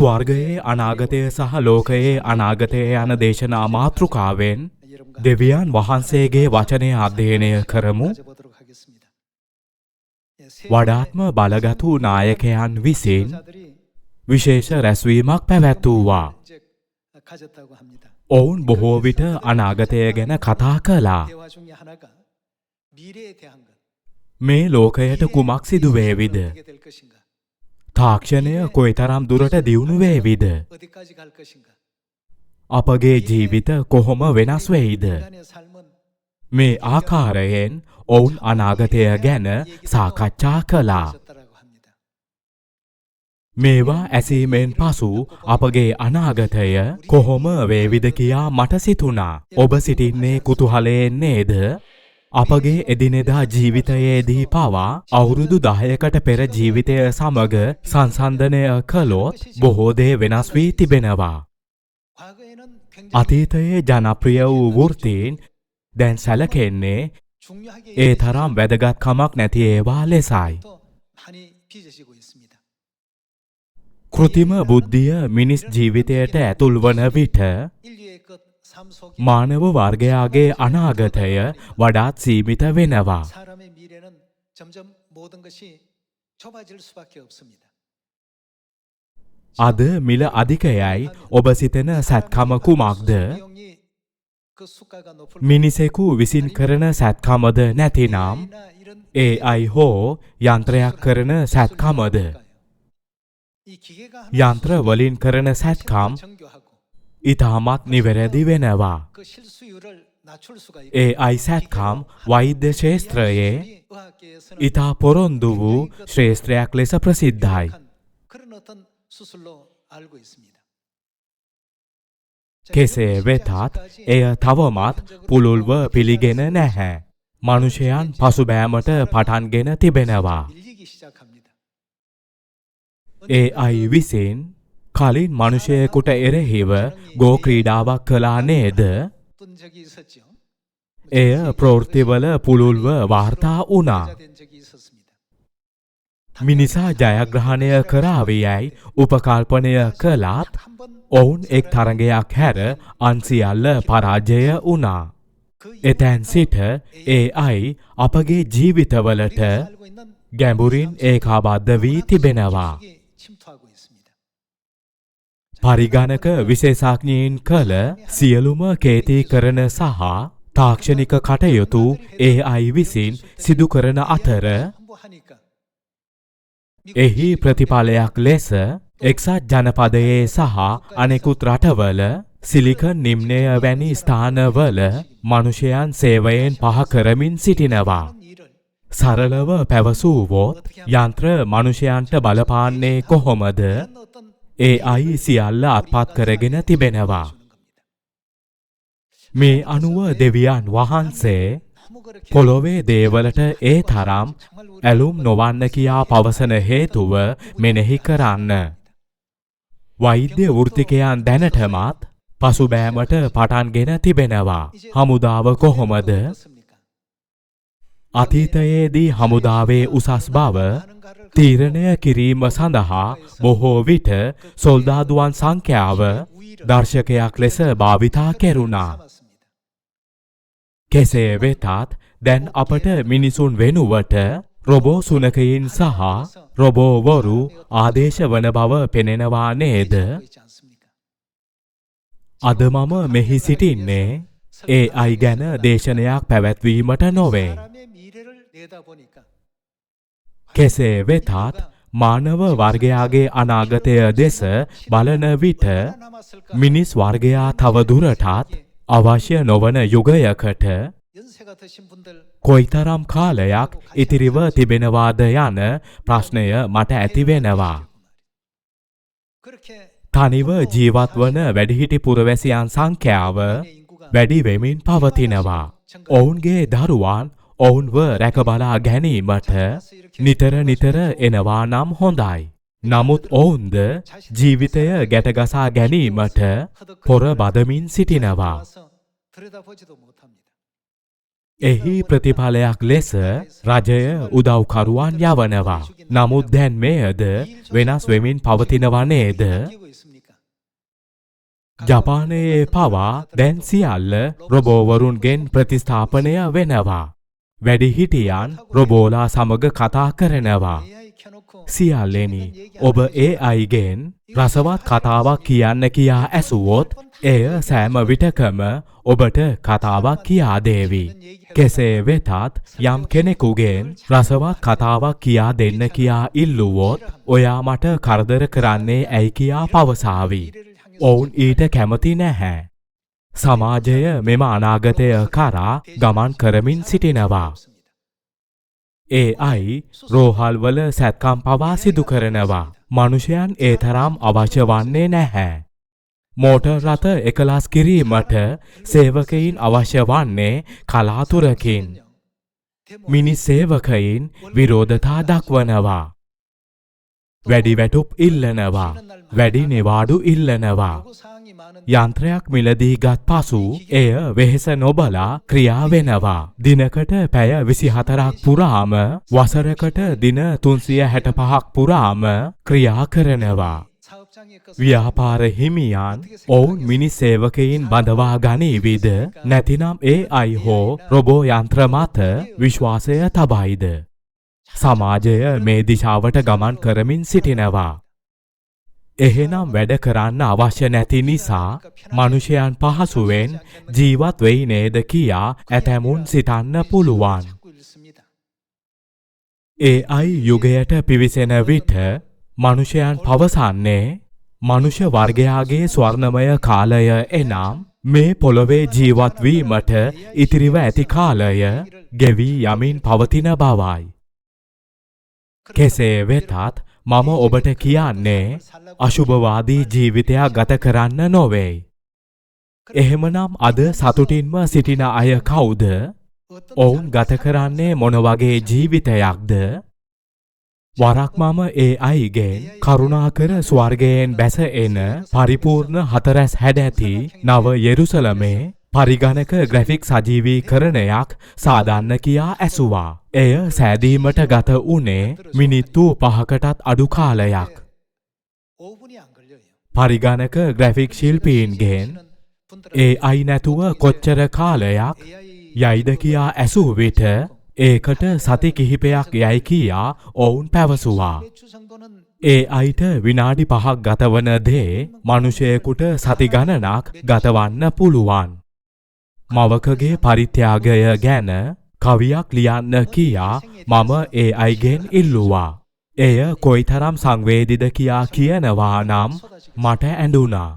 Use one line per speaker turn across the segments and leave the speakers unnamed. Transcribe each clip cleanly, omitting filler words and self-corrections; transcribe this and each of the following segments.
ස්වර්ගයේ අනාගතය සහ ලෝකයේ අනාගතය යන දේශනා මාතෘකාවෙන් දෙවියන් වහන්සේගේ වචනය අධ්‍යයනය කරමු. වඩාත්ම බලගත් වූ නායකයන් විසින් විශේෂ රැස්වීමක් පැවැත්වුවා. ඔවුන් බොහෝ විට අනාගතය ගැන කතා කළා. මේ ලෝකයට කුමක් සිදු වේවිද? තාක්ෂණය කොයිතරම් දුරට දියුණු වේවිද? අපගේ ජීවිත කොහොම වෙනස් වෙයිද? මේ ආකාරයෙන් ඔවුන් අනාගතය ගැන සාකච්ඡා කළා. මේවා ඇසීමෙන් පසු අපගේ අනාගතය කොහොම වේවිද කියා මට සිතුණා. ඔබ සිටින්නේ කුතුහලයෙන් නේද? අපගේ එදිනෙදා ජීවිතයේදී පවා අවුරුදු 10කට පෙර ජීවිතය සමග සංසන්දනය කළොත් බොහෝ දේ වෙනස් වී තිබෙනවා. අතීතයේ ජනප්‍රිය වූ වෘත්තීන් දැන් සැලකෙන්නේ ඒ තරම් වැදගත්කමක් නැති ඒවා ලෙසයි. කෘතිම බුද්ධිය මිනිස් ජීවිතයට ඇතුල් වන විට මානව වර්ගයාගේ අනාගතය වඩාත් සීමිත වෙනවා. අද මිල අධිකයයි ඔබ සිතන සැත්කම කුමක්ද? මිනිසෙකු විසින් කරන සැත්කමද නැතිනම් AI හෝ යන්ත්‍රයක් කරන සැත්කමද? යන්ත්‍ර වලින් කරන සැත්කම් ඉතාමත් නිවැරදි වෙනවා. AI සැත්කම් වෛද්‍ය ක්ෂේත්‍රයේ ඉතා පොරොන්දු වූ ශ්‍රේෂ්ත්‍රයක් ලෙස ප්‍රසිද්ධයි. කෙසේ වෙතත් එය තවමත් පුළුල්ව පිළිගෙන නැහැ. මනුෂ්‍යයන් පසුබෑමට පටන්ගෙන තිබෙනවා. AI විසින් කලින් මනුෂ්‍යයෙකුට එරෙහිව ගෝ ක්‍රීඩාවක් කළා නේද? එය ප්‍රවෘත්තිවල පුළුල්ව වාර්තා වුණා. මිනිසා ජයග්‍රහණය කරාවියයි උපකල්පනය කළත් ඔවුන් එක් තරගයක් හැර අන් සියල්ල පරාජය වුණා. එතැන් සිට AI අපගේ ජීවිතවලට ගැඹුරින් ඒකාබද්ධ වී තිබෙනවා. පරිගණක විශේෂඥයින් කළ සියලුම කේතිකරණ සහ තාක්ෂණික කටයුතු AI විසින් සිදු කරන අතර එහි ප්‍රතිඵලයක් ලෙස එක්සත් ජනපදයේ සහ අනෙකුත් රටවල සිලිකන් නිම්නය වැනි ස්ථානවල මනුෂ්‍යයන් සේවයෙන් පහ කරමින් සිටිනවා. සරලව පැවසුවොත් යන්ත්‍ර මනුෂ්‍යයන්ට බලපාන්නේ කොහොමද? AI සියල්ල අත්පත් කරගෙන තිබෙනවා. මේ අනුව දෙවියන් වහන්සේ පොළොවේ දේවලට ඒ තරම් ඇලුම් නොවන්න කියා පවසන හේතුව මෙනෙහි කරන්න. වෛද්‍ය වෘත්තිකයන් දැනටමත් පසුබෑමට පටන්ගෙන තිබෙනවා. හමුදාව කොහොමද? අතීතයේදී හමුදාවේ උසස් බව තීරණය කිරීම සඳහා බොහෝ විට සොල්දාදුවන් සංඛ්‍යාව දර්ශකයක් ලෙස භාවිතා කෙරුණා. කෙසේ වෙතත් දැන් අපට මිනිසුන් වෙනුවට රොබෝ සුනකයින් සහ රොබෝවරු ආදේශ වන බව පෙනෙනවා නේද? අද මම මෙහි සිටින්නේ AI ගැන දේශනයක් පැවැත්වීමට නොවේ. කෙසේ වෙතත් මානව වර්ගයාගේ අනාගතය දෙස බලන විට මිනිස් වර්ගයා තව දුරටත් අවශ්‍ය නොවන යුගයකට කොයිතරම් කාලයක් ඉතිරිව තිබෙනවාද යන ප්‍රශ්නය මට ඇතිවෙනවා. තනිව ජීවත් වන වැඩිහිටි පුරවැසියන් සංඛ්‍යාව වැඩි වෙමින් පවතිනවා. ඔවුන්ගේ දරුවන් ඔවුන්ව රැකබලා ගැනීමට නිතර නිතර එනවා නම් හොඳයි. නමුත් ඔවුන්ද ජීවිතය ගැටගසා ගැනීමට පොර බදමින් සිටිනවා. එහි ප්‍රතිඵලයක් ලෙස රජය උදව්කරුවන් යවනවා. නමුත් දැන් මෙයද වෙනස් වෙමින් පවතිනවා නේද? ජපානයේ පවා දැන් සියල්ල රොබෝවරුන්ගෙන් ප්‍රතිස්ථාපනය වෙනවා. වැඩිහිටියන් රොබෝලා සමග කතා කරනවා. සියල්ලෙනි ඔබ AIගෙන් රසවත් කතාවක් කියන්න කියා ඇසුවොත් එය සෑම විටකම ඔබට කතාවක් කියා දේවි. කෙසේ වෙතත් යම් කෙනෙකුගෙන් රසවත් කතාවක් කියා දෙන්න කියා ඉල්ලුවොත් ඔයා මට කරදර කරන්නේ ඇයි කියා පවසාවි. ඔවුන් ඊට කැමති නැහැ. සමාජය මෙම අනාගතය කරා ගමන් කරමින් සිටිනවා. AI රෝහල්වල සැත්කම් පවා සිදු කරනවා. මනුෂ්‍යයන් ඒ තරම් අවශ්‍ය වන්නේ නැහැ. මෝටර් රථ එකලස් කිරීමට සේවකයින් අවශ්‍ය වන්නේ කලාතුරකින්. මිනිස් සේවකයින් විරෝධතා දක්වනවා. වැඩි වැටුප් ඉල්ලනවා. වැඩි නිවාඩු ඉල්ලනවා. යන්ත්‍රයක් මිලදී ගත් පසු එය වෙහෙස නොබලා ක්‍රියා වෙනවා. දිනකට පැය 24ක් පුරාම වසරකට දින 365ක් පුරාම ක්‍රියා කරනවා. ව්‍යාපාර හිමියන් ඔවුන් මිනිස් සේවකයින් බඳවා ගනීවිද නැතිනම් AI හෝ රොබෝ යන්ත්‍ර මත විශ්වාසය තබයිද? සමාජය මේ දිශාවට ගමන් කරමින් සිටිනවා. එහෙනම් වැඩ කරන්න අවශ්‍ය නැති නිසා මනුෂ්‍යයන් පහසුවෙන් ජීවත් වෙයි නේද කියා ඇතැමුන් සිතන්න පුළුවන්. AI යුගයට පිවිසෙන විට මනුෂ්‍යයන් පවසන්නේ මනුෂ්‍ය වර්ගයාගේ ස්වර්ණමය කාලය එනම් මේ පොළොවේ ජීවත් වීමට ඉතිරිව ඇති කාලය ගෙවී යමින් පවතින බවයි. කෙසේ වෙතත් මම ඔබට කියන්නේ අශුභවාදී ජීවිතයක් ගත කරන්න නොවේ. එහෙමනම් අද සතුටින්ම සිටින අය කවුද? ඔවුන් ගත කරන්නේ මොන වගේ ජීවිතයක්ද? වරක් මම AIගෙන් කරුණාකර ස්වර්ගයෙන් බැස එන පරිපූර්ණ හතරැස් හැඩැති නව යෙරුසලමේ පරිගණක ග්‍රැෆික් සජීවීකරණයක් සාදන්න කියා ඇසුවා. එය සෑදීමට ගත වුණේ මිනිත්තු 5කටත් අඩු කාලයක්. පරිගණක ග්‍රැෆික් ශිල්පීන්ගෙන් AI නැතුව කොච්චර කාලයක් යයිද කියා ඇසූ විට ඒකට සති කිහිපයක් යයි කියා ඔවුන් පැවසුවා. AIට විනාඩි 5ක් ගතවන දේ මනුෂ්‍යයෙකුට සති ගණනක් ගතවන්න පුළුවන්. මවකගේ පරිත්‍යාගය ගැන කවියක් ලියන්න කියා මම AIගෙන් ඉල්ලුවා. එය කොයිතරම් සංවේදීද කියා කියනවා නම් මට ඇඬුණා.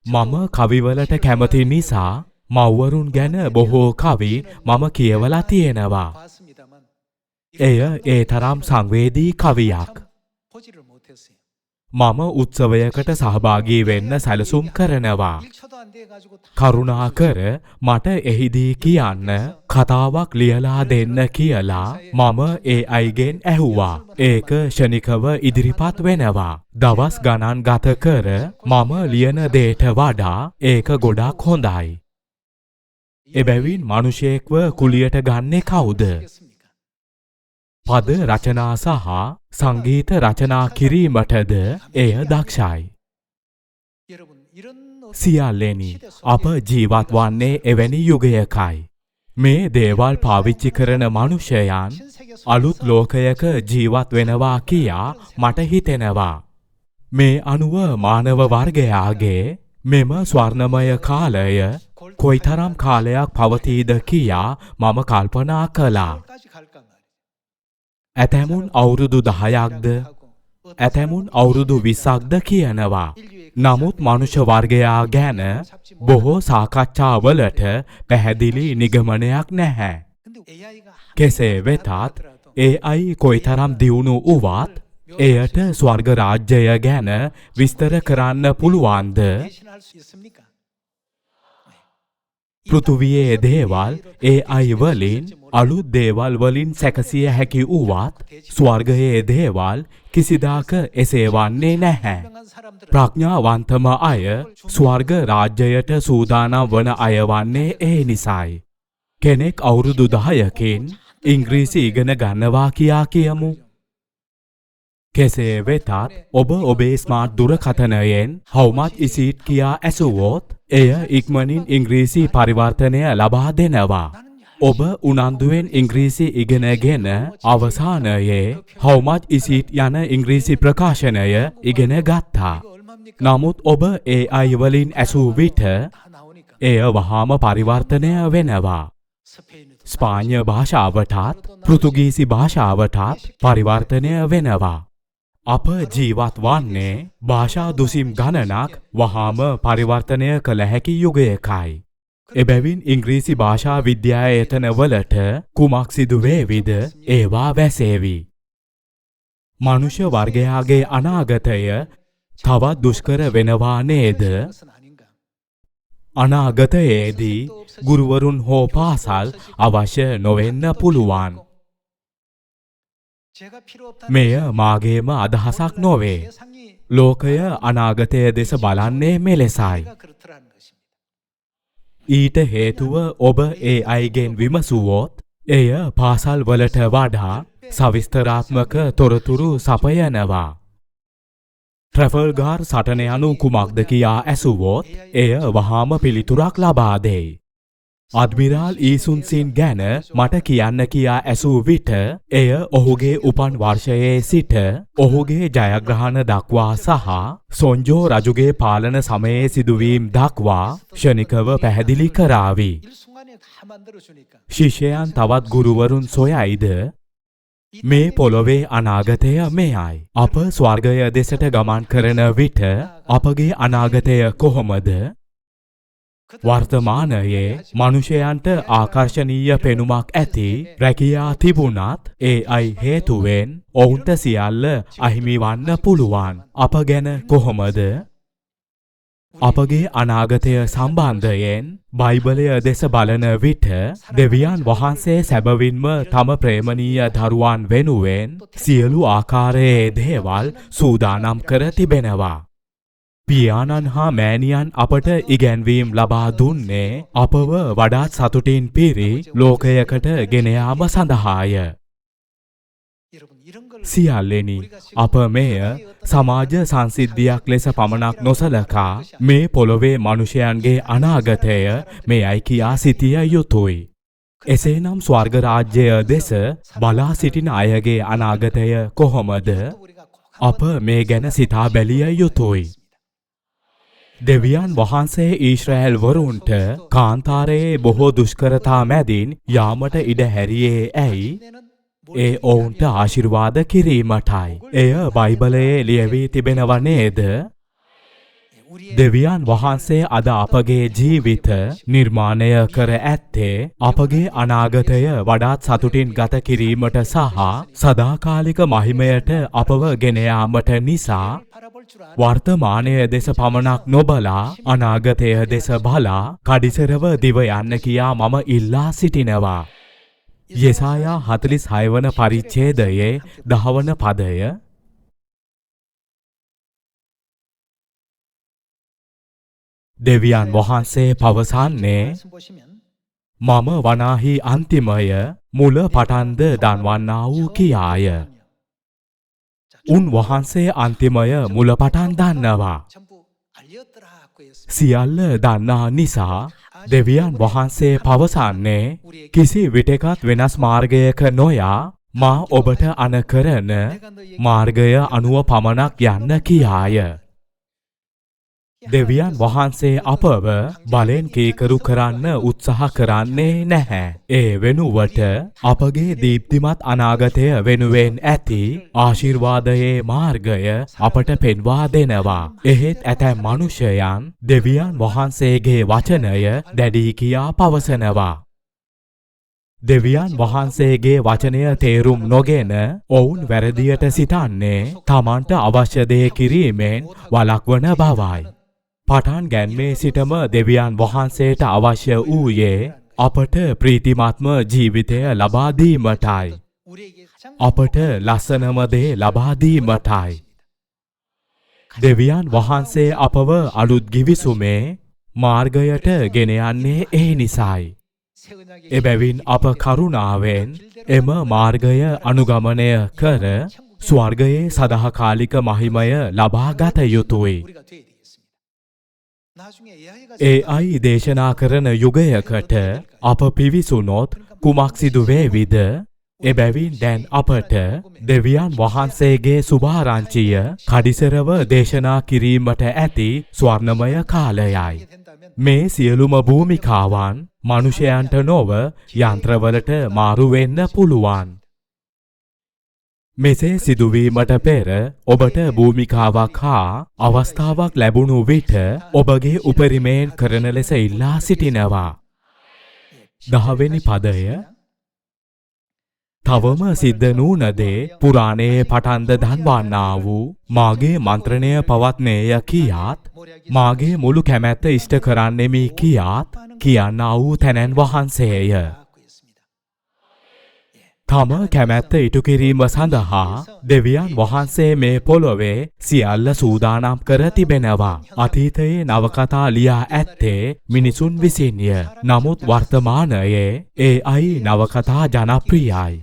මම කවිවලට කැමති නිසා මව්වරුන් ගැන බොහෝ කවි මම කියවලා තියෙනවා. එය ඒ තරම් සංවේදී කවියක්. මම උත්සවයකට සහභාගී වෙන්න සැලසුම් කරනවා. කරුණාකර මට එහිදී කියන්න කතාවක් ලියලා දෙන්න කියලා මම AIගෙන් ඇහුවා. ඒක ෂණිකව ඉදිරිපත් වෙනවා. දවස් ගණන් ගත කර මම ලියන දේට වඩා ඒක ගොඩක් හොඳයි. එබැවින් මිනිසෙක්ව කුලියට ගන්නේ කවුද? පද රචනා සහ සංගීත රචනා කිරීමටද එය දක්ෂයි. සියල්ලෙනි අප ජීවත් වන්නේ එවැනි යුගයකයි. මේ දේවල් පාවිච්චි කරන මනුෂ්‍යයන් අලුත් ලෝකයක ජීවත් වෙනවා කියා මට හිතෙනවා. මේ අනුව මානව වර්ගයාගේ මෙම ස්වර්ණමය කාලය කොයිතරම් කාලයක් පවතීද කියා මම කල්පනා කළා. ඇතැමුන් අවුරුදු 10ක්ද ඇතැමුන් අවුරුදු 20ක්ද කියනවා. නමුත් මනුෂ්‍ය වර්ගයා ගැන බොහෝ සාකච්ඡාවලට පැහැදිලි නිගමනයක් නැහැ. කෙසේ වෙතත් AI කොයිතරම් දියුණු වුවත් එයට ස්වර්ග රාජ්‍යය ගැන විස්තර කරන්න පුළුවන්ද? පෘථුවියේ දේවල් AI වලින් අලුත් දේවල් වලින් සැකසිය හැකි වුවත් ස්වර්ගයේ දේවල් කිසිදාක එසේ වන්නේ නැහැ. ප්‍රඥාවන්තම අය ස්වර්ග රාජ්‍යයට සූදානම් වන අය වන්නේ ඒ නිසායි. කෙනෙක් අවුරුදු 10කින් ඉංග්‍රීසි ඉගෙන ගන්නවා කියා කියමු. කෙසේ වෙතත් ඔබ ඔබේ smart දුරකථනයෙන් how much is it කියා ඇසුවොත් එය ඉක්මනින් ඉංග්‍රීසි පරිවර්තනය ලබා දෙනවා. ඔබ උනන්දුවෙන් ඉංග්‍රීසි ඉගෙනගෙන අවසානයේ how much is it යන ඉංග්‍රීසි ප්‍රකාශනය ඉගෙන ගත්තා. නමුත් ඔබ AI වලින් ඇසූ විට එය වහාම පරිවර්තනය වෙනවා. ස්පාඤ්ඤ භාෂාවටත් පෘතුගීසි භාෂාවටත් පරිවර්තනය වෙනවා. අප ජීවත් වන්නේ භාෂා දුසිම් ගණනක් වහාම පරිවර්තනය කළ හැකි යුගයකයි. එබැවින් ඉංග්‍රීසි භාෂා විද්‍යායතනවලට කුමක් සිදු වේවිද ඒවා වැසේවි. මනුෂ්‍ය වර්ගයාගේ අනාගතය තවත් දුෂ්කර වෙනවා නේද? අනාගතයේදී ගුරුවරුන් හෝ පාසල් අවශ්‍ය නොවෙන්න පුළුවන්. මෙය මාගේම අදහසක් නොවේ. ලෝකය අනාගතය දෙස බලන්නේ මෙලෙසයි. ඊට හේතුව ඔබ AIගෙන් විමසුවොත් එය පාසල් වලට වඩා සවිස්තරාත්මක තොරතුරු සපයනවා. ට්‍රැෆල්ගාර් සටන යනු කුමක්ද කියා ඇසුවොත් එය වහාම පිළිතුරක් ලබා දෙයි. අඩ්මිරාල් ඊසුන්සින් ගැන මට කියන්න කියා ඇසූ විට එය ඔහුගේ උපන් වර්ෂයේ සිට ඔහුගේ ජයග්‍රහණ දක්වා සහ සොන්ජෝ රජුගේ පාලන සමයේ සිදුවීම් දක්වා ක්ෂණිකව පැහැදිලි කරાવી. ශිෂ්‍යයන් තවත් ගුරුවරුන් සොයයිද? මේ පොළොවේ අනාගතය මෙයයි. අප ස්වර්ගය දෙසට ගමන් කරන විට අපගේ අනාගතය කොහොමද? වර්තමානයේ මනුෂ්‍යයන්ට ආකර්ශනීය පෙනුමක් ඇති රැකියා තිබුණත් AI හේතුවෙන් ඔවුන්ට සියල්ල අහිමි වන්න පුළුවන්. අප ගැන කොහොමද? අපගේ අනාගතය සම්බන්ධයෙන් බයිබලය දෙස බලන විට දෙවියන් වහන්සේ සැබවින්ම තම ප්‍රේමණීය දරුවන් වෙනුවෙන් සියලු ආකාරයේ දේවල් සූදානම් කර තිබෙනවා. පියාණන් හා මෑණියන් අපට ඉගැන්වීම් ලබා දුන්නේ අපව වඩාත් සතුටින් පිරි ලෝකයකට ගෙන යාම සඳහාය. සියල්ලෙනි අප මෙය සමාජ සංසිද්ධියක් ලෙස පමණක් නොසලකා මේ පොළොවේ මනුෂ්‍යයන්ගේ අනාගතය මෙයයි කියා සිටිය යුතුයි. එසේනම් ස්වර්ග රාජ්‍යය දෙස බලා සිටින අයගේ අනාගතය කොහොමද? අප මේ ගැන සිතා බැලිය යුතුයි. දෙවියන් වහන්සේ ඊශ්‍රායෙල් වරුන්ට කාන්තාරයේ බොහෝ දුෂ්කරතා මැදින් යාමට ඉඩ හැරියේ ඇයි? ඒ ඔවුන්ට ආශිර්වාද කිරීමටයි. එය බයිබලයේ ලියවී තිබෙනව නේද? දෙවියන් වහන්සේ අද අපගේ ජීවිත නිර්මාණය කර ඇත්තේ අපගේ අනාගතය වඩාත් සතුටින් ගත කිරීමට සහ සදාකාලික මහිමයට අපව ගෙන යාමට නිසා වර්තමානය දෙස පමණක් නොබලා අනාගතය දෙස බලා කඩිසරව දිව යන්න කියා මම ඉල්ලා සිටිනවා. යෙසායා 46 වන පරිච්ඡේදයේ 10 වන පදය. දෙවියන් වහන්සේ පවසන්නේ මම වනාහි අන්තිමය මුල පටන්ද දන්වන්නා වූ කියාය. උන් වහන්සේ අන්තිමය මුල පටන් දන්නවා. සියල්ල දන්නා නිසා දෙවියන් වහන්සේ පවසන්නේ කිසි විටකත් වෙනස් මාර්ගයක නොයා මා ඔබට අනකරන මාර්ගය අනුව පමණක් යන්න කියාය. දෙවියන් වහන්සේ අපව බලෙන් කීකරු කරන්න උත්සාහ කරන්නේ නැහැ. ඒ වෙනුවට අපගේ දීප්තිමත් අනාගතය වෙනුවෙන් ඇති ආශිර්වාදයේ මාර්ගය අපට පෙන්වා දෙනවා. එහෙත් ඇතැම් මනුෂ්‍යයන් දෙවියන් වහන්සේගේ වචනය දැඩි කියා පවසනවා. දෙවියන් වහන්සේගේ වචනය තේරුම් නොගෙන ඔවුන් වැරදියට සිතන්නේ තමන්ට අවශ්‍ය දේ කිරීමෙන් වළක්වන බවයි. පටන් ගැන්මේ සිටම දෙවියන් වහන්සේට අවශ්‍ය වූයේ අපට ප්‍රීතිමත්ම ජීවිතය ලබා දීමටයි. අපට ලස්සනම දේ ලබා දීමටයි. දෙවියන් වහන්සේ අපව අලුත් ගිවිසුමේ මාර්ගයට ගෙන යන්නේ ඒ නිසායි. එබැවින් අප කරුණාවෙන් එම මාර්ගය අනුගමනය කර ස්වර්ගයේ සදාකාලික මහිමය ලබා ගත යුතුයි. AI දේශනා කරන යුගයකට අප පිවිසුනොත් කුමක් සිදු වේවිද? එබැවින් දැන් අපට දෙවියන් වහන්සේගේ සුභාරංචිය කඩිසරව දේශනා කිරීමට ඇති ස්වර්ණමය කාලයයි. මේ සියලුම භූමිකාවන් මනුෂ්‍යයන්ට නොව යන්ත්‍රවලට මාරු වෙන්න පුළුවන්. මෙසේ සිදුවීමට පෙර ඔබට භූමිකාවක් හා අවස්ථාවක් ලැබුණු විට ඔබගේ උපරිමයෙන් කරන ලෙස ඉල්ලා සිටිනවා. 10 වෙනි පදය තවම සිද්ධ නූනදේ පුරාණයේ පටන්ද දන්වන්නා වූ මාගේ මන්ත්‍රණය පවත්නේය කියාත් මාගේ මුළු කැමැත්ත ඉෂ්ට කරන්නෙමි කියාත් කියන්නා වූ තැනැන් වහන්සේය. තම කැමැත්ත ඉටු කිරීම සඳහා දෙවියන් වහන්සේ මේ පොළොවේ සියල්ල සූදානම් කර තිබෙනවා. අතීතයේ නවකතා ලියා ඇත්තේ මිනිසුන් විසින්ය. නමුත් වර්තමානයේ AI නවකතා ජනප්‍රියයි.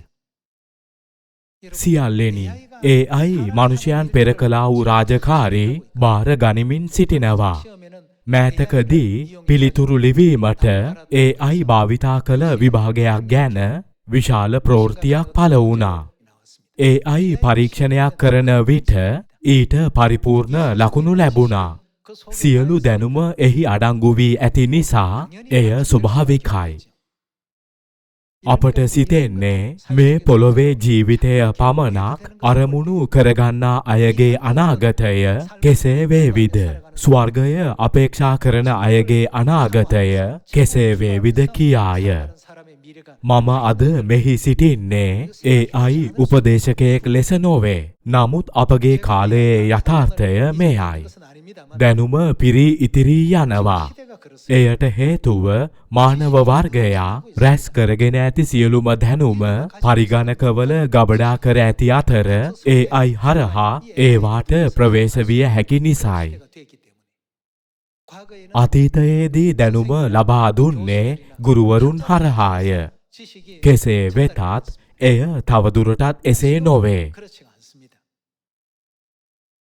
සියල්ලෙනි AI මනුෂ්‍යයන් පෙර කළා වූ රාජකාරී බාර ගනිමින් සිටිනවා. මෑතකදී පිළිතුරු ලිවීමට AI භාවිතා කළ විභාගයක් ගැන විශාල ප්‍රවෘත්තියක් පළ වුණා. AI පරීක්ෂණයක් කරන විට ඊට පරිපූර්ණ ලකුණු ලැබුණා. සියලු දැනුම එහි අඩංගු වී ඇති නිසා එය ස්වභාවිකයි. අපට සිතෙන්නේ මේ පොළොවේ ජීවිතය පමණක් අරමුණු කරගන්නා අයගේ අනාගතය කෙසේ වේවිද? ස්වර්ගය අපේක්ෂා කරන අයගේ අනාගතය කෙසේ වේවිද කියාය. මම අද මෙහි සිටින්නේ AI උපදේශකයෙක් ලෙස නොවේ. නමුත් අපගේ කාලයේ යථාර්ථය මෙයයි. දැනුම පිරී ඉතිරී යනවා. එයට හේතුව මානව වර්ගයා රැස් කරගෙන ඇති සියලුම දැනුම පරිගණකවල ගබඩා කර ඇති අතර AI හරහා ඒවාට ප්‍රවේශ විය හැකි නිසායි. අතීතයේදී දැනුම ලබා දුන්නේ ගුරුවරුන් හරහාය. කෙසේ වෙතත් එය තවදුරටත් එසේ නොවේ.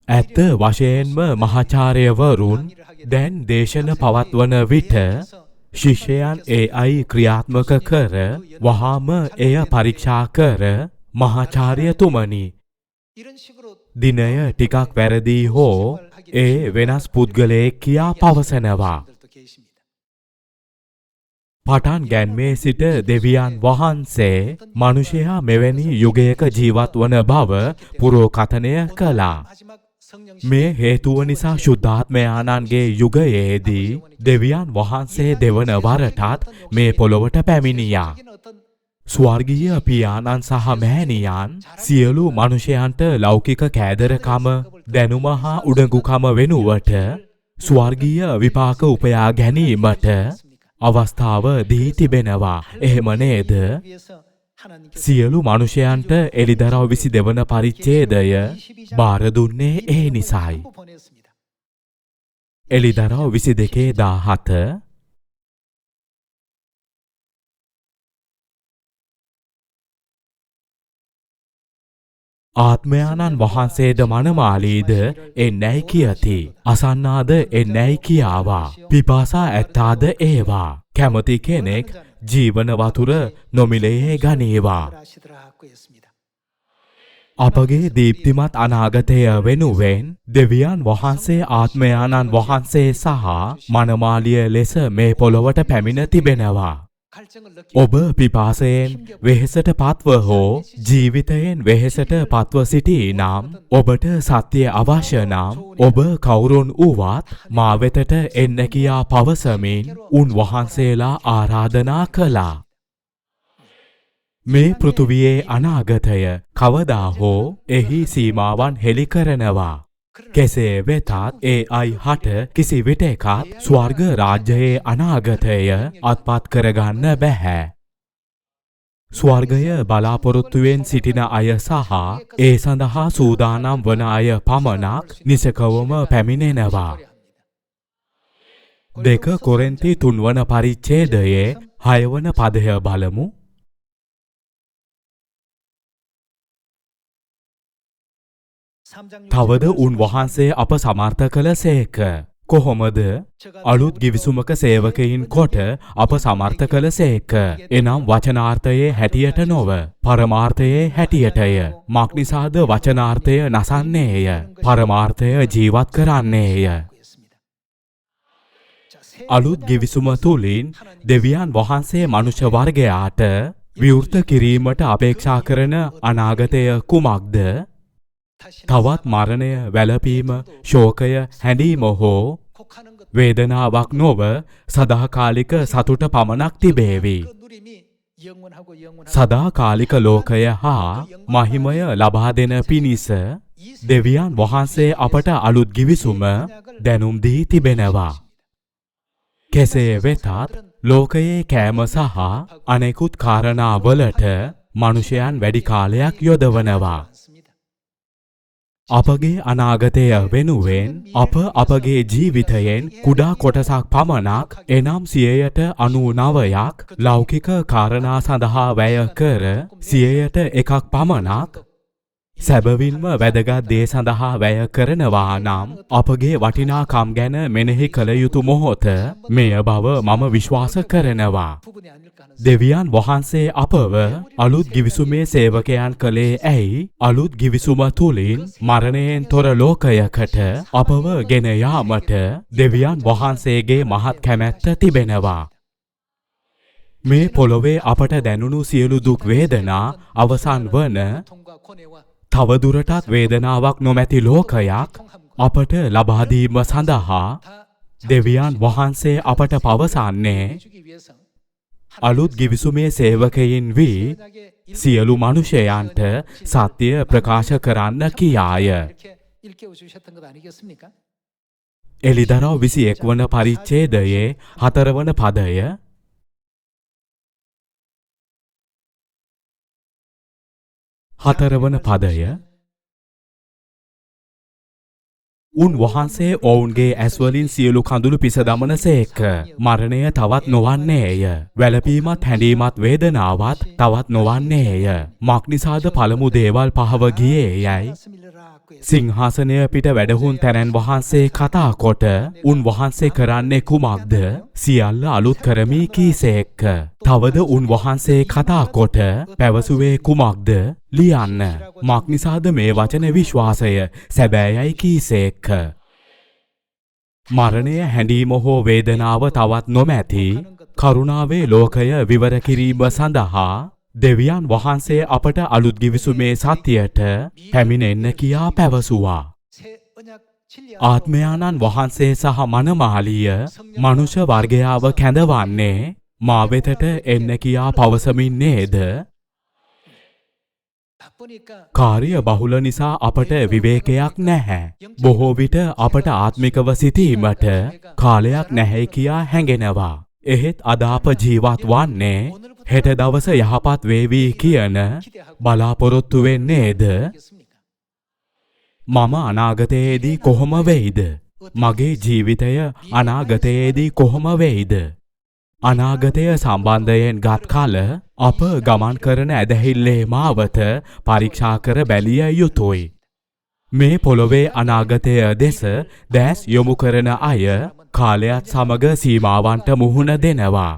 ඇත්ත වශයෙන්ම මහාචාර්යවරුන් දැන් දේශන පවත්වන විට ශිෂ්‍යයන් AI ක්‍රියාත්මක කර වහාම එය පරීක්ෂා කර මහාචාර්යතුමනි දිනය ටිකක් වැරදි හෝ ඒ වෙනස් පුද්ගලයෙක් කියා පවසනවා. පටන් ගැන්මේ සිට දෙවියන් වහන්සේ මනුෂ්‍යයා මෙවැනි යුගයක ජීවත් වන බව පුරෝකථනය කළා. මේ හේතුව නිසා ශුද්ධාත්මයාණන්ගේ යුගයේදී දෙවියන් වහන්සේ දෙවන වරටත් මේ පොළොවට පැමිණියා. ස්වර්ගීය පියාණන් සහ මෑණියන් සියලු මනුෂ්‍යයන්ට ලෞකික කෑදරකම දැනුම හා උඩඟුකම වෙනුවට ස්වර්ගීය විපාක උපයා ගැනීමට අවස්ථාව දී තිබෙනවා. එහෙම නේද? සියලු මනුෂ්‍යයන්ට එලිදරව් 22 වන පරිච්ඡේදය බාර දුන්නේ ඒ නිසායි. එලිදරව් 22:17 ආත්මයාණන් වහන්සේද මනමාලීද එන්නැයි කියති. අසන්නාද එන්නැයි කියාවා. පිපාසා ඇත්තාද ඒවා. කැමති කෙනෙක් ජීවන වතුර නොමිලයේ ගනීවා. අපගේ දීප්තිමත් අනාගතය වෙනුවෙන් දෙවියන් වහන්සේ ආත්මයාණන් වහන්සේ සහ මනමාලිය ලෙස මේ පොළොවට පැමිණ තිබෙනවා. ඔබ පිපාසයෙන් වෙහෙසට පත්ව හෝ ජීවිතයෙන් වෙහෙසට පත්ව සිටී නම් ඔබට සත්‍ය අවශ්‍ය නම් ඔබ කවුරුන් වුවත් මා වෙතට එන්න කියා පවසමින් උන්වහන්සේලා ආරාධනා කළා. මේ පෘථුවියේ අනාගතය කවදා හෝ එහි සීමාවන් හෙළි කරනවා. කෙසේ වෙතත් AI හට කිසි විටෙකත් ස්වර්ග රාජ්‍යයේ අනාගතය අත්පත් කරගන්න බැහැ. ස්වර්ගය බලාපොරොත්තුවෙන් සිටින අය සහ ඒ සඳහා සූදානම් වන අය පමණක් නිසකවම පැමිණෙනවා. 2 කොරින්ති 3 වන පරිච්ඡේදයේ හයවන පදය බලමු. තවද උන්වහන්සේ අප සමර්ථ කළ සේක. කොහොමද අලුත් ගිවිසුමක සේවකයින් කොට අප සමර්ථ කළ සේක. එනම් වචනාර්ථයේ හැටියට නොව පරමාර්ථයේ හැටියටය. මක්නිසාද වචනාර්ථය නසන්නේය. පරමාර්ථය ජීවත් කරන්නේය. අලුත් ගිවිසුම තුළින් දෙවියන් වහන්සේ මනුෂ්‍ය වර්ගයාට විවෘත කිරීමට අපේක්ෂා කරන අනාගතය කුමක්ද? තවත් මරණය, වැළපීම, ශෝකය, හැඬීම හෝ වේදනාවක් නොව සදාකාලික සතුට පමණක් තිබේවි. සදාකාලික ලෝකය හා මහිමය ලබා දෙන පිණිස දෙවියන් වහන්සේ අපට අලුත් ගිවිසුම දැනුම් දී තිබෙනවා. කෙසේ වෙතත් ලෝකයේ කෑම සහ අනෙකුත් කාරණාවලට මනුෂ්‍යයන් වැඩි කාලයක් යොදවනවා. අපගේ අනාගතය වෙනුවෙන් අපගේ ජීවිතයෙන් කුඩා කොටසක් පමණක් එනම් 99%ක් ලෞකික කාරණා සඳහා වැය කර 1%ක් පමණක් සැබවින්ම වැදගත් දේ සඳහා වැය කරනවා නම් අපගේ වටිනාකම් ගැන මෙනෙහි කළ යුතු මොහොත මෙය බව මම විශ්වාස කරනවා. දෙවියන් වහන්සේ අපව අලුත් ගිවිසුමේ සේවකයන් කළේ ඇයි? අලුත් ගිවිසුම තුළින් මරණයෙන් තොර ලෝකයකට අපව ගෙන යාමට දෙවියන් වහන්සේගේ මහත් කැමැත්ත තිබෙනවා. මේ පොළොවේ අපට දැනුණු සියලු දුක් වේදනා අවසන් වන තවදුරටත් වේදනාවක් නොමැති ලෝකයක් අපට ලබා දීම සඳහා දෙවියන් වහන්සේ අපට පවසන්නේ අලුත් ගිවිසුමේ සේවකයින් වී සියලු මනුෂ්‍යයන්ට සත්‍ය ප්‍රකාශ කරන්න කියාය. එළිදරව් 21 වන පරිච්ඡේදයේ 4 වන පදය. හතරවන පදය. උන්වහන්සේ ඔවුන්ගේ ඇස්වලින් සියලු කඳුළු පිස දමන සේක. මරණය තවත් නොවන්නේය. වැළපීමත් හැඬීමත් වේදනාවත් තවත් නොවන්නේය. මක්නිසාද පළමු දේවල් පහව ගියේ යැයි සිංහාසනය පිට වැඩහුන් තැනැන් වහන්සේ කතා කොට උන්වහන්සේ කරන්නේ කුමක්ද? සියල්ල අලුත් කරමි කීසේක. තවද උන්වහන්සේ කතා කොට පැවසුවේ කුමක්ද? ලියන්න. මක්නිසාද මේ වචන විශ්වාසය සැබෑයයි කීසේක. මරණය, හැඬීම හෝ වේදනාව තවත් නොමැති කරුණාවේ ලෝකය විවර කිරීම සඳහා දෙවියන් වහන්සේ අපට අලුත් ගිවිසුමේ සත්‍යයට පැමිණෙන්න කියා පැවසුවා. ආත්මයාණන් වහන්සේ සහ මනමාලිය මනුෂ්‍ය වර්ගයාව කැඳවන්නේ මා වෙතට එන්න කියා පවසමින් නේද? කාර්ය බහුල නිසා අපට විවේකයක් නැහැ. බොහෝ විට අපට ආත්මිකව සිටීමට කාලයක් නැහැ කියා හැඟෙනවා. එහෙත් අද අප ජීවත් වන්නේ හෙට දවස යහපත් වේවි කියන බලාපොරොත්තුවෙන් නේද? මම අනාගතයේදී කොහොම වෙයිද? මගේ ජීවිතය අනාගතයේදී කොහොම වෙයිද? අනාගතය සම්බන්ධයෙන් ගත් කල අප ගමන් කරන ඇදහිල්ලේ මාවත පරීක්ෂා කර බැලිය යුතුයි. මේ පොළොවේ අනාගතය දෙස දැස් යොමු කරන අය කාලයත් සමග සීමාවන්ට මුහුණ දෙනවා.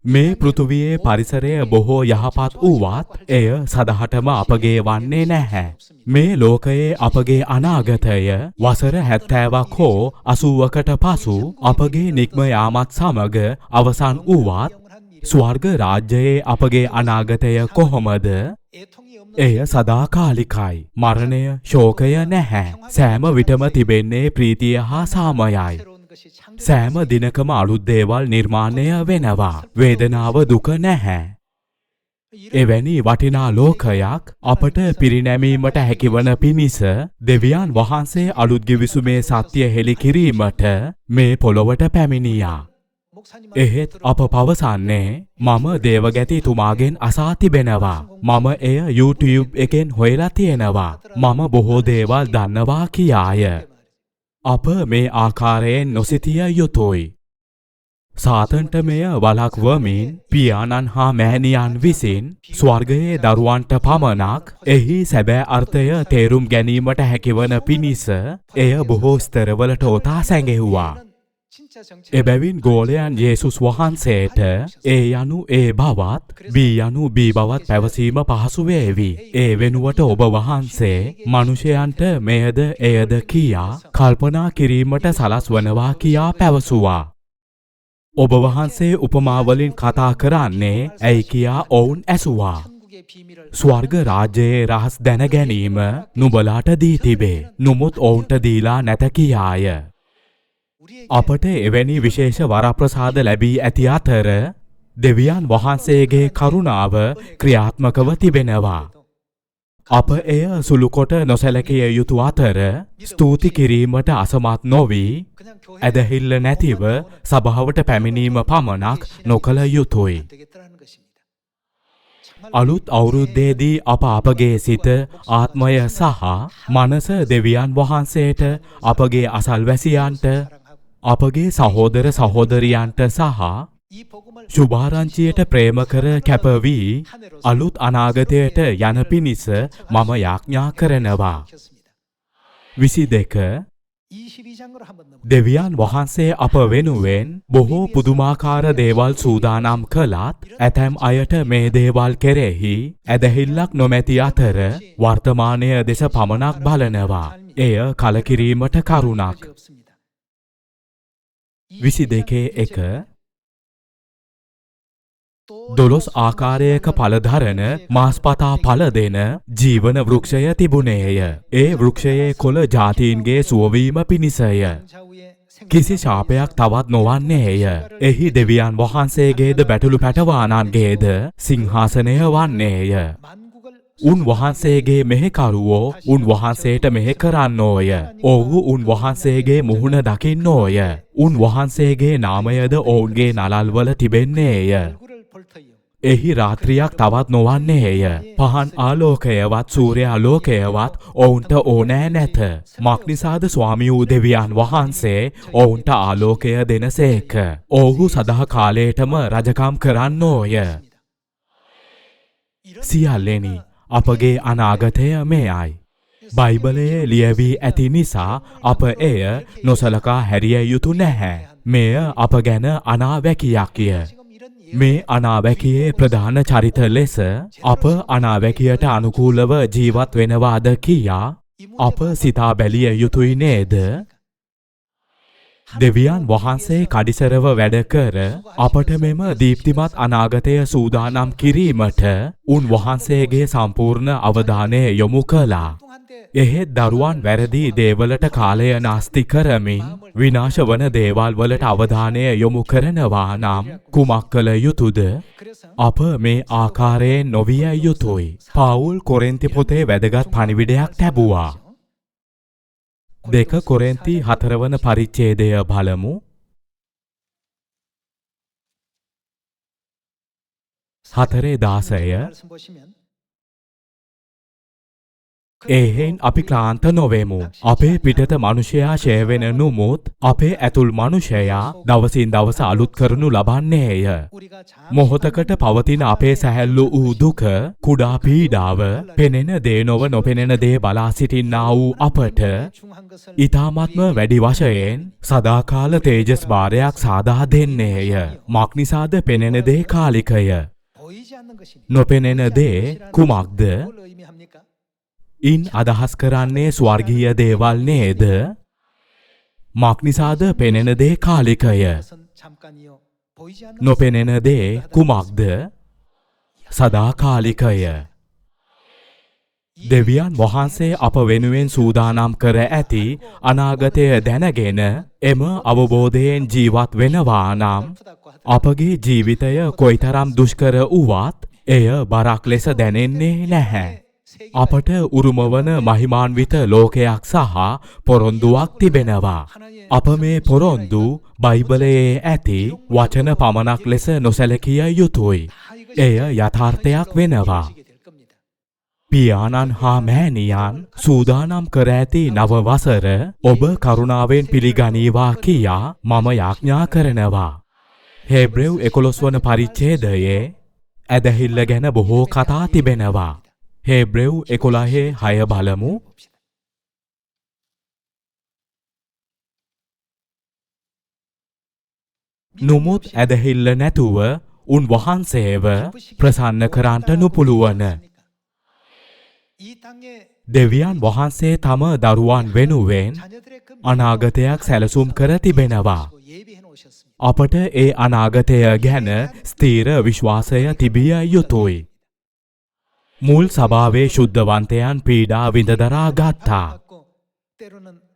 මේ පෘථුවියේ පරිසරය බොහෝ යහපත් වුවත් එය සදහටම අපගේ වන්නේ නැහැ. මේ ලෝකයේ අපගේ අනාගතය වසර 70ක් හෝ 80කට පසු අපගේ නික්ම යාමත් සමග අවසන් වුවත් ස්වර්ග රාජ්‍යයේ අපගේ අනාගතය කොහොමද? එය සදාකාලිකයි. මරණය, ශෝකය නැහැ. සෑම විටම තිබෙන්නේ ප්‍රීතිය හා සාමයයි. සෑම දිනකම අලුත් දේවල් නිර්මාණය වෙනවා. වේදනාව, දුක නැහැ. එවැනි වටිනා ලෝකයක් අපට පිරිනැමීමට හැකිවන පිණිස දෙවියන් වහන්සේ අලුත් ගිවිසුමේ සත්‍ය හෙළි කිරීමට මේ පොළොවට පැමිණියා. එහෙත් අප පවසන්නේ මම දේවගැතිතුමාගෙන් අසා තිබෙනවා. මම එය YouTube එකෙන් හොයලා තියෙනවා. මම බොහෝ දේවල් දන්නවා කියාය. අප මේ ආකාරයෙන් නොසිතිය යුතුයි. සාතන්ට මෙය වළක්වමින් පියාණන් හා මෑණියන් විසින් ස්වර්ගයේ දරුවන්ට පමණක් එහි සැබෑ අර්ථය තේරුම් ගැනීමට හැකිවන පිණිස එය බොහෝ ස්තරවලට ඔතා සැඟෙව්වා. එබැවින් ගෝලයන් යේසුස් වහන්සේට ඒ යනු ඒ බවත් බී යනු බී බවත් පැවසීම පහසු වේවි. ඒ වෙනුවට ඔබ වහන්සේ මනුෂ්‍යයන්ට මෙයද එයද කියා කල්පනා කිරීමට සලස්වනවා කියා පැවසුවා. ඔබ වහන්සේ උපමාවලින් කතා කරන්නේ ඇයි කියා ඔවුන් ඇසුවා. ස්වර්ග රාජ්‍යයේ රහස් දැන ගැනීම නුඹලාට දී තිබේ. නමුත් ඔවුන්ට දීලා නැත කියාය. අපට එවැනි විශේෂ වරප්‍රසාද ලැබී ඇති අතර දෙවියන් වහන්සේගේ කරුණාව ක්‍රියාත්මකව තිබෙනවා. අප එය සුළුකොට නොසැලකිය යුතු අතර ස්තුති කිරීමට අසමත් නොවී ඇදහිල්ල නැතිව සභාවට පැමිණීම පමණක් නොකළ යුතුයි. අලුත් අවුරුද්දේදී අප අපගේ සිත ආත්මය සහ මනස දෙවියන් වහන්සේට අපගේ අසල්වැසියන්ට අපගේ සහෝදර සහෝදරියන්ට සහ ශුභාරංචියට ප්‍රේම කර කැපවී අලුත් අනාගතයට යන පිණිස මම යාඥා කරනවා. 22 දෙවියන් වහන්සේ අප වෙනුවෙන් බොහෝ පුදුමාකාර දේවල් සූදානම් කළත් ඇතැම් අයට මේ දේවල් කෙරෙහි ඇදහිල්ලක් නොමැති අතර වර්තමානය දෙස පමණක් බලනවා. එය කලකිරීමට කරුණක්. 22:1 දොළොස් ආකාරයක පලධරන මාස්පතා පල දෙන ජීවන වෘක්ෂය තිබුණේය. ඒ වෘක්ෂයේ කොළ ජාතීන්ගේ සුවවීම පිණිසය. කිසි ශාපයක් තවත් නොවන්නේය. එහි දෙවියන් වහන්සේගේද බැටළු පැටවානන්ගේද සිංහාසනය වන්නේය. උන්වහන්සේගේ මෙහෙකරුවෝ උන්වහන්සේට මෙහෙ කරන්නෝය. ඔව්හු උන්වහන්සේගේ මුහුණ දකින්නෝය. උන්වහන්සේගේ නාමයද ඔවුන්ගේ නළල්වල තිබෙන්නේය. එහි රාත්‍රියක් තවත් නොවන්නේය. පහන් ආලෝකයවත් සූර්යාලෝකයවත් ඔවුන්ට ඕනෑ නැත. මක්නිසාද ස්වාමී වූ දෙවියන් වහන්සේ ඔවුන්ට ආලෝකය දෙනසේක. ඔවුහු සදා කාලයටම රජකම් කරන්නෝය. සියල්ලෙනි අපගේ අනාගතය මෙයයි. බයිබලයේ ලියවී ඇති නිසා අප එය නොසලකා හැරිය යුතු නැහැ. මෙය අප ගැන අනාවැකියක්ය. මේ අනාවැකියේ ප්‍රධාන චරිත ලෙස අප අනාවැකියට අනුකූලව ජීවත් වෙනවාද කියා අප සිතා බැලිය යුතුයි නේද? දෙවියන් වහන්සේ කඩිසරව වැඩ කර අපට මෙම දීප්තිමත් අනාගතය සූදානම් කිරීමට උන්වහන්සේගේ සම්පූර්ණ අවධානය යොමු කළා. එහෙත් දරුවන් වැරදි දේවලට කාලය නාස්ති කරමින් විනාශ වන දේවල් වලට අවධානය යොමු කරනවා නම් කුමක් කළ යුතුද? අප මේ ආකාරයෙන් නොවිය යුතුයි. පාවුල් කොරින්ති පොතේ වැදගත් පණිවිඩයක් තැබුවා. 2 කොරින්ති 4 වන පරිච්ඡේදය බලමු. 4:16 එහෙන් අපි ක්ලාන්ත නොවෙමු. අපේ පිටත මනුෂ්‍යයා ඡය වෙන නමුත් අපේ ඇතුල් මනුෂ්‍යයා දවසින් දවස අලුත් කරනු ලබන්නේය. මොහොතකට පවතින අපේ සැහැල්ලු වූ දුක, කුඩා පීඩාව, පෙනෙන දේ නොව නොපෙනෙන දේ බලා සිටින්නා වූ අපට ඊ타ත්ම වැඩි වශයෙන් සදාකාල තේජස් භාරයක් සාදා දෙන්නේය. මක්නිසාද පෙනෙන දේ කාලිකය. නොපෙනෙන දේ කුමක්ද? ඉන් අදහස් කරන්නේ ස්වර්ගීය දේවල් නේද? මක්නිසාද පෙනෙන දේ කාලිකය. නොපෙනෙන දේ කුමක්ද? සදාකාලිකය. දෙවියන් වහන්සේ අප වෙනුවෙන් සූදානම් කර ඇති අනාගතය දැනගෙන එම අවබෝධයෙන් ජීවත් වෙනවා නම් අපගේ ජීවිතය කොයිතරම් දුෂ්කර වුවත් එය බරක් ලෙස දැනෙන්නේ නැහැ. අපට උරුමවන මහිමාන්විත ලෝකයක් සහ පොරොන්දුවක් තිබෙනවා. අප මේ පොරොන්දු බයිබලයේ ඇති වචන පමණක් ලෙස නොසැලකිය යුතුයි. එය යථාර්ථයක් වෙනවා. පියාණන් හා මෑණියන් සූදානම් කර ඇති නව වසර ඔබ කරුණාවෙන් පිළිගනීවා කියා මම යාඥා කරනවා. හේබ්‍රෙව් 11 වන පරිච්ඡේදයේ ඇදහිල්ල ගැන බොහෝ කතා තිබෙනවා. හේබ්‍රෙව් 11:6 බලමු. නුමුත් ඇදහිල්ල නැතුව උන් වහන්සේව ප්‍රසන්න කරන්නට නොපුළුවන. දෙවියන් වහන්සේ තම දරුවන් වෙනුවෙන් අනාගතයක් සැලසුම් කර තිබෙනවා. අපට ඒ අනාගතය ගැන ස්ථීර විශ්වාසය තිබිය යුතුයි. මුල් සභාවේ ශුද්ධවන්තයන් පීඩා විඳදරා ගත්තා.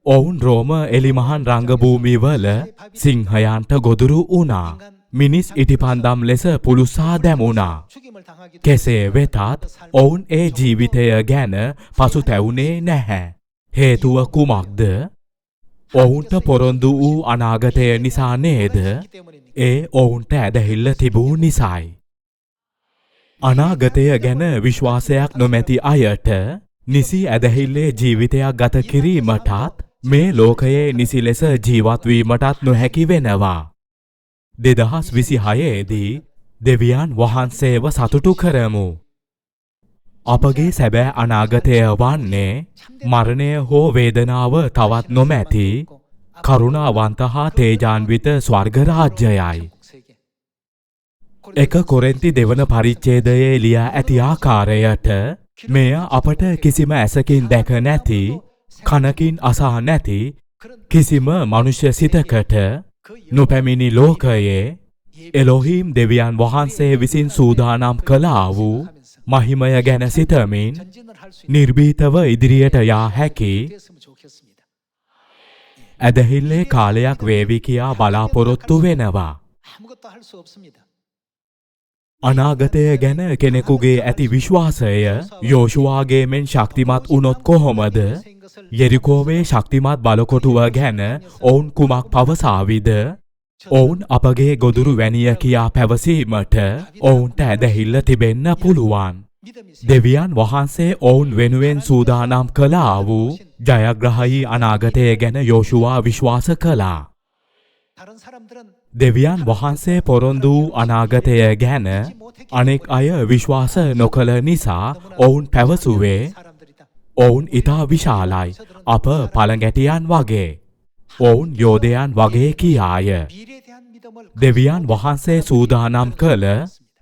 ඔවුන් රෝම එලිමහන් රංගභූමිවල සිංහයන්ට ගොදුරු වුණා. මිනිස් ඉටිපන්දම් ලෙස පුළුස්සා දැමුණා. කෙසේ වෙතත් ඔවුන් ඒ ජීවිතය ගැන පසුතැවුනේ නැහැ. හේතුව කුමක්ද? ඔවුන්ට පොරොන්දු වූ අනාගතය නිසා නේද? ඒ ඔවුන්ට ඇදහිල්ල තිබූ නිසායි. අනාගතය ගැන විශ්වාසයක් නොමැති අයට නිසි ඇදහිල්ලේ ජීවිතයක් ගත කිරීමටත් මේ ලෝකයේ නිසි ලෙස ජීවත්වීමටත් නොහැකි වෙනවා. 2026 දී දෙවියන් වහන්සේව සතුටු කරමු. අපගේ සැබෑ අනාගතය වන්නේ මරණය හෝ වේදනාව තවත් නොමැති කරුණාවන්ත හා තේජාන්විත ස්වර්ග රාජ්‍යයයි. 1 කොරින්ති 2 වන පරිච්ඡේදයේ ලියා ඇති ආකාරයට මෙය අපට කිසිම ඇසකින් දැක නැති, කනකින් අසා නැති කිසිම මනුෂ්‍ය සිතකට නොපැමිණි ලෝකයේ එලොහිම් දෙවියන් වහන්සේ විසින් සූදානම් කළා වූ මහිමය ගැන සිතමින් නිර්භීතව ඉදිරියට යා හැකි ඇදහිල්ලේ කාලයක් වේවි කියා බලාපොරොත්තු වෙනවා. අනාගතය ගැන කෙනෙකුගේ ඇති විශ්වාසය යෝෂුවාගේ මෙන් ශක්තිමත් වුණොත් කොහොමද? යෙරිකෝවේ ශක්තිමත් බලකොටුව ගැන ඔවුන් කුමක් පවසාවිද? ඔවුන් අපගේ ගොදුරු වැනිය කියා පැවසීමට ඔවුන්ට ඇදහිල්ල තිබෙන්න පුළුවන්. දෙවියන් වහන්සේ ඔවුන් වෙනුවෙන් සූදානම් කළා වූ ජයග්‍රහී අනාගතය ගැන යෝෂුවා විශ්වාස කළා. දෙවියන් වහන්සේ පොරොන්දු වූ අනාගතය ගැන අනෙක් අය විශ්වාස නොකළ නිසා ඔවුන් පැවසුවේ ඔවුන් ඊට විශාලයි, අප පළඟැටියන් වගේ, ඔවුන් යෝධයන් වගේ කියාය. දෙවියන් වහන්සේ සූදානම් කළ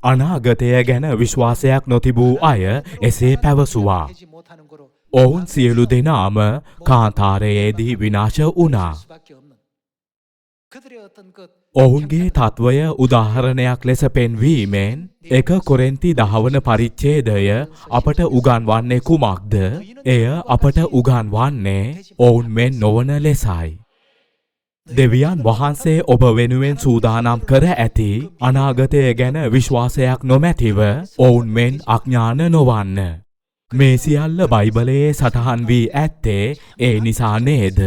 අනාගතය ගැන විශ්වාසයක් නොතිබූ අය එසේ පැවසුවා. ඔවුන් සියලු දෙනාම කාන්තාරයේදී විනාශ වුණා. ඔවුන්ගේ තත්වය උදාහරණයක් ලෙස පෙන්වීමෙන් 1 කොරින්ති 10 වන පරිච්ඡේදය අපට උගන්වන්නේ කුමක්ද? එය අපට උගන්වන්නේ ඔවුන් මෙන් නොවන ලෙසයි. දෙවියන් වහන්සේ ඔබ වෙනුවෙන් සූදානම් කර ඇති අනාගතය ගැන විශ්වාසයක් නොමැතිව ඔවුන් මෙන් අඥාන නොවන්න. මේ සියල්ල බයිබලයේ සටහන් වී ඇත්තේ ඒ නිසා නේද?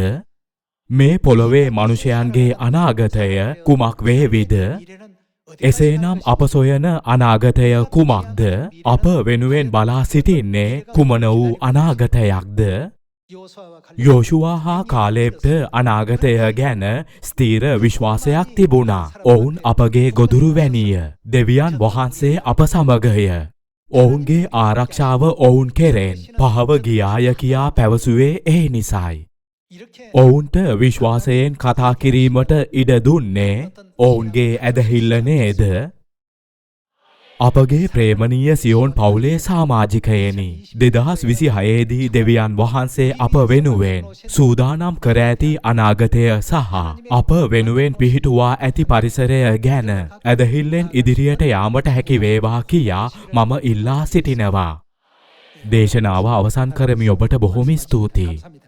මේ පොළොවේ මනුෂ්‍යයන්ගේ අනාගතය කුමක් වේවිද? එසේනම් අප සොයන අනාගතය කුමක්ද? අප වෙනුවෙන් බලා සිටින්නේ කුමන වූ අනාගතයක්ද? යෝෂුවා හා කාලේබ්ට අනාගතය ගැන ස්ථීර විශ්වාසයක් තිබුණා. ඔවුන් අපගේ ගොදුරු වැනිය. දෙවියන් වහන්සේ අප සමගය. ඔවුන්ගේ ආරක්ෂාව ඔවුන් කෙරෙන් පහව ගියාය කියා පැවසුවේ ඒ නිසායි. ඔවුන්ට විශ්වාසයෙන් කතා කිරීමට ඉඩ දුන්නේ ඔවුන්ගේ ඇදහිල්ල නේද? අපගේ ප්‍රේමණීය සියෝන් පවුලේ සමාජිකයනි, 2026 දී දෙවියන් වහන්සේ අප වෙනුවෙන් සූදානම් කර ඇති අනාගතය සහ අප වෙනුවෙන් පිහිටුවා ඇති පරිසරය ගැන ඇදහිල්ලෙන් ඉදිරියට යාමට හැකි වේවා කියා මම ඉල්ලා සිටිනවා. දේශනාව අවසන් කරමි. ඔබට බොහොම ස්තුතියි.